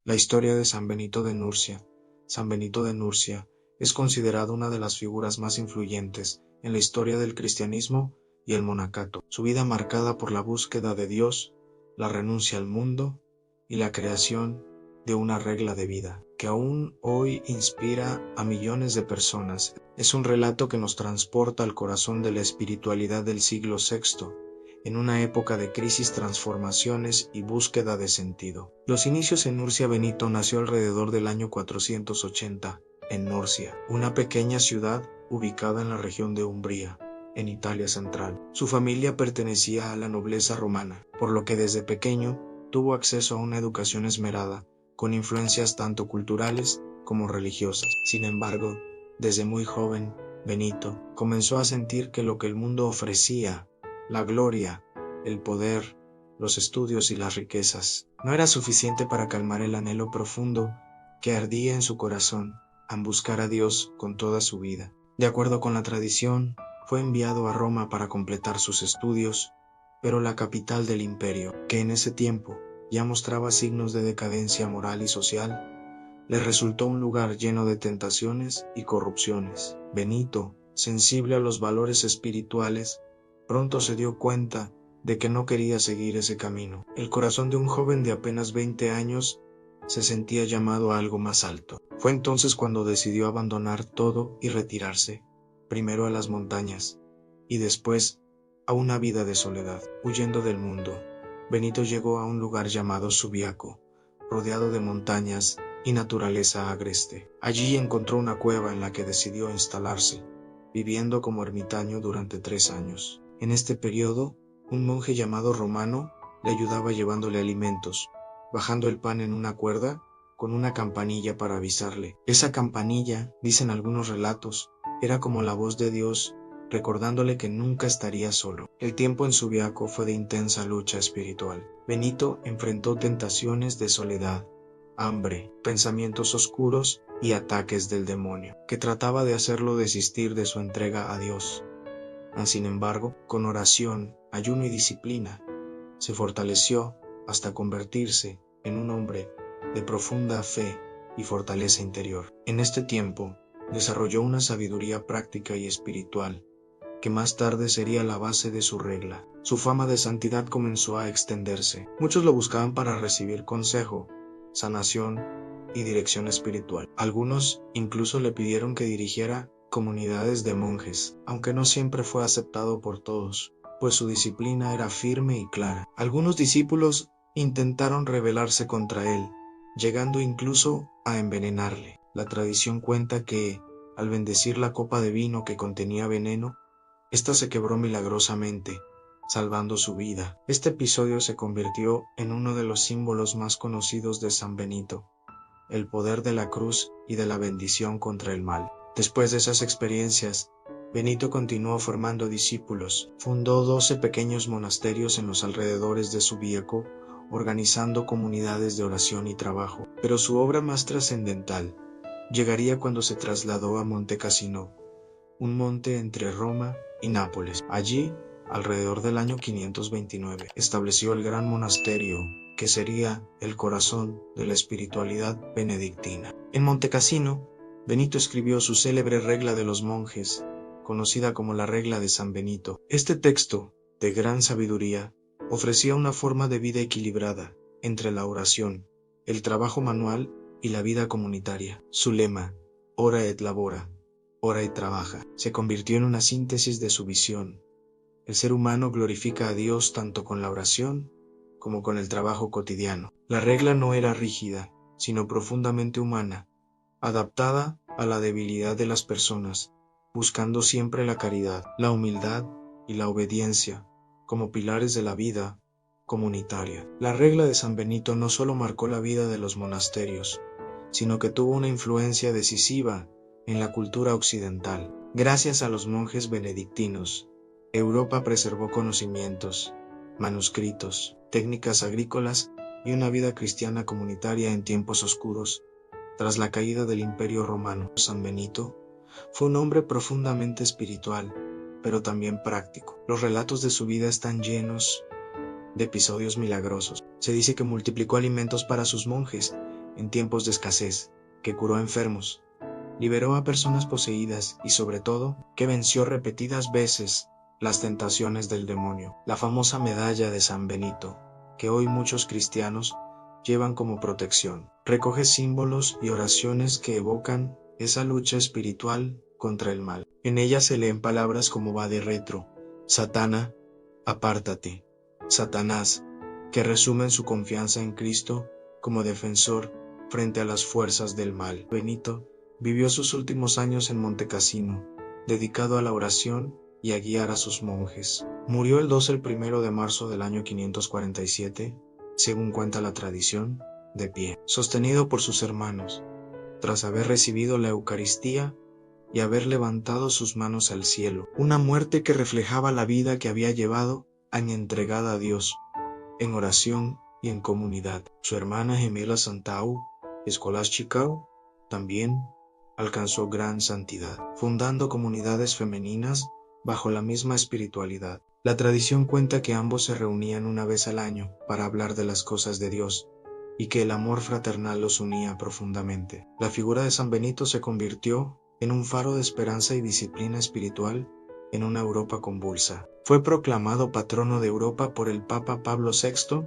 La historia de San Benito de Nursia. San Benito de Nursia es considerado una de las figuras más influyentes en la historia del cristianismo y el monacato. Su vida marcada por la búsqueda de Dios, la renuncia al mundo y la creación de una regla de vida, que aún hoy inspira a millones de personas. Es un relato que nos transporta al corazón de la espiritualidad del siglo VI, en una época de crisis, transformaciones y búsqueda de sentido. Los inicios en Nursia. Benito nació alrededor del año 480 en Nursia, una pequeña ciudad ubicada en la región de Umbría, en Italia central. Su familia pertenecía a la nobleza romana, por lo que desde pequeño tuvo acceso a una educación esmerada, con influencias tanto culturales como religiosas. Sin embargo, desde muy joven, Benito comenzó a sentir que lo que el mundo ofrecía, la gloria, el poder, los estudios y las riquezas, no era suficiente para calmar el anhelo profundo que ardía en su corazón al buscar a Dios con toda su vida. De acuerdo con la tradición, fue enviado a Roma para completar sus estudios, pero la capital del imperio, que en ese tiempo ya mostraba signos de decadencia moral y social, le resultó un lugar lleno de tentaciones y corrupciones. Benito, sensible a los valores espirituales, pronto se dio cuenta de que no quería seguir ese camino. El corazón de un joven de apenas 20 años se sentía llamado a algo más alto. Fue entonces cuando decidió abandonar todo y retirarse, primero a las montañas y después a una vida de soledad. Huyendo del mundo, Benito llegó a un lugar llamado Subiaco, rodeado de montañas y naturaleza agreste. Allí encontró una cueva en la que decidió instalarse, viviendo como ermitaño durante 3 años. En este periodo, un monje llamado Romano le ayudaba llevándole alimentos, bajando el pan en una cuerda con una campanilla para avisarle. Esa campanilla, dicen algunos relatos, era como la voz de Dios recordándole que nunca estaría solo. El tiempo en Subiaco fue de intensa lucha espiritual. Benito enfrentó tentaciones de soledad, hambre, pensamientos oscuros y ataques del demonio, que trataba de hacerlo desistir de su entrega a Dios. Sin embargo, con oración, ayuno y disciplina, se fortaleció hasta convertirse en un hombre de profunda fe y fortaleza interior. En este tiempo, desarrolló una sabiduría práctica y espiritual, que más tarde sería la base de su regla. Su fama de santidad comenzó a extenderse. Muchos lo buscaban para recibir consejo, sanación y dirección espiritual. Algunos incluso le pidieron que dirigiera comunidades de monjes, aunque no siempre fue aceptado por todos, pues su disciplina era firme y clara. Algunos discípulos intentaron rebelarse contra él, llegando incluso a envenenarle. La tradición cuenta que, al bendecir la copa de vino que contenía veneno, esta se quebró milagrosamente, salvando su vida. Este episodio se convirtió en uno de los símbolos más conocidos de San Benito, el poder de la cruz y de la bendición contra el mal. Después de esas experiencias, Benito continuó formando discípulos. Fundó 12 pequeños monasterios en los alrededores de Subiaco, organizando comunidades de oración y trabajo. Pero su obra más trascendental llegaría cuando se trasladó a Monte Cassino, un monte entre Roma y Nápoles. Allí, alrededor del año 529, estableció el gran monasterio que sería el corazón de la espiritualidad benedictina. En Monte Cassino, Benito escribió su célebre regla de los monjes, conocida como la regla de San Benito. Este texto, de gran sabiduría, ofrecía una forma de vida equilibrada entre la oración, el trabajo manual y la vida comunitaria. Su lema, ora et labora, ora y trabaja, se convirtió en una síntesis de su visión. El ser humano glorifica a Dios tanto con la oración como con el trabajo cotidiano. La regla no era rígida, sino profundamente humana, adaptada a la debilidad de las personas, buscando siempre la caridad, la humildad y la obediencia como pilares de la vida comunitaria. La regla de San Benito no solo marcó la vida de los monasterios, sino que tuvo una influencia decisiva en la cultura occidental. Gracias a los monjes benedictinos, Europa preservó conocimientos, manuscritos, técnicas agrícolas y una vida cristiana comunitaria en tiempos oscuros. Tras la caída del Imperio Romano, San Benito fue un hombre profundamente espiritual, pero también práctico. Los relatos de su vida están llenos de episodios milagrosos. Se dice que multiplicó alimentos para sus monjes en tiempos de escasez, que curó enfermos, liberó a personas poseídas y sobre todo, que venció repetidas veces las tentaciones del demonio. La famosa medalla de San Benito, que hoy muchos cristianos llevan como protección, recoge símbolos y oraciones que evocan esa lucha espiritual contra el mal. En ella se leen palabras como Vade retro, Satana, apártate, Satanás, que resumen su confianza en Cristo como defensor frente a las fuerzas del mal. Benito vivió sus últimos años en Montecassino, dedicado a la oración y a guiar a sus monjes. Murió el 1 de marzo del año 547, según cuenta la tradición, de pie, sostenido por sus hermanos, tras haber recibido la Eucaristía y haber levantado sus manos al cielo, una muerte que reflejaba la vida que había llevado año entregada a Dios, en oración y en comunidad. Su hermana gemela Santau, Escolástica, también alcanzó gran santidad, fundando comunidades femeninas bajo la misma espiritualidad. La tradición cuenta que ambos se reunían una vez al año para hablar de las cosas de Dios y que el amor fraternal los unía profundamente. La figura de San Benito se convirtió en un faro de esperanza y disciplina espiritual en una Europa convulsa. Fue proclamado patrono de Europa por el Papa Pablo VI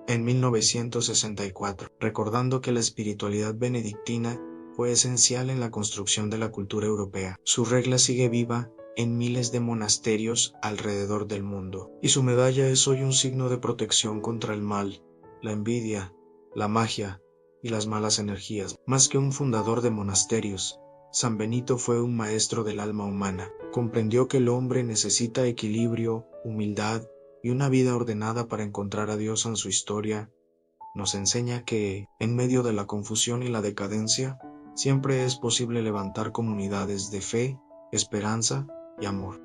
en 1964, recordando que la espiritualidad benedictina fue esencial en la construcción de la cultura europea. Su regla sigue viva en miles de monasterios alrededor del mundo, y su medalla es hoy un signo de protección contra el mal, la envidia, la magia y las malas energías. Más que un fundador de monasterios, San Benito fue un maestro del alma humana. Comprendió que el hombre necesita equilibrio, humildad y una vida ordenada para encontrar a Dios en su historia. Nos enseña que, en medio de la confusión y la decadencia, siempre es posible levantar comunidades de fe, esperanza y amor.